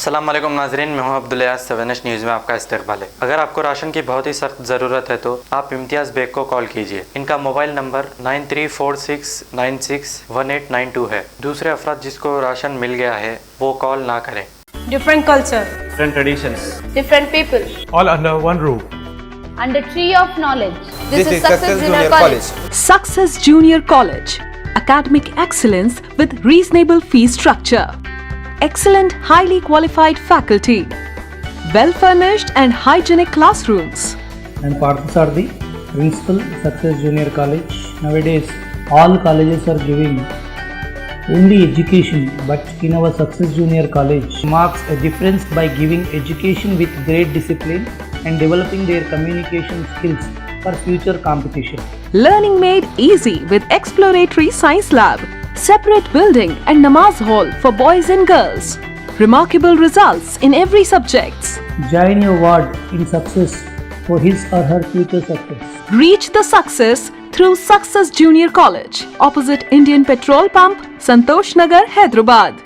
अस्सलाम वालेकुम नाज़रीन, मैं हूं अब्दुल सेवन न्यूज़ में आपका इस्तकबाल है। अगर आपको राशन की बहुत ही सख्त ज़रूरत है तो आप इम्तियाज़ बेग को कॉल कीजिए। इनका मोबाइल नंबर 9346961892 है। दूसरे अफराद जिसको राशन मिल गया है वो कॉल ना करें। Different culture, different traditions, different people, all under one roof. under tree of knowledge. This is Success Junior College. Success Junior College. Academic excellence with reasonable fee structure. Excellent, highly qualified faculty. Well-furnished and hygienic classrooms. And Parthasarthi, Principal, Success Junior College. Nowadays, all colleges are giving only education, but in our Success Junior College marks a difference by giving education with great discipline and developing their communication skills for future competition. Learning made easy with exploratory science lab, separate building and namaz hall for boys and girls. Remarkable results in every subjects. Join your ward in success for his or her future success. Reach the success through Success Junior College, opposite Indian Petrol Pump, Santosh Nagar, Hyderabad.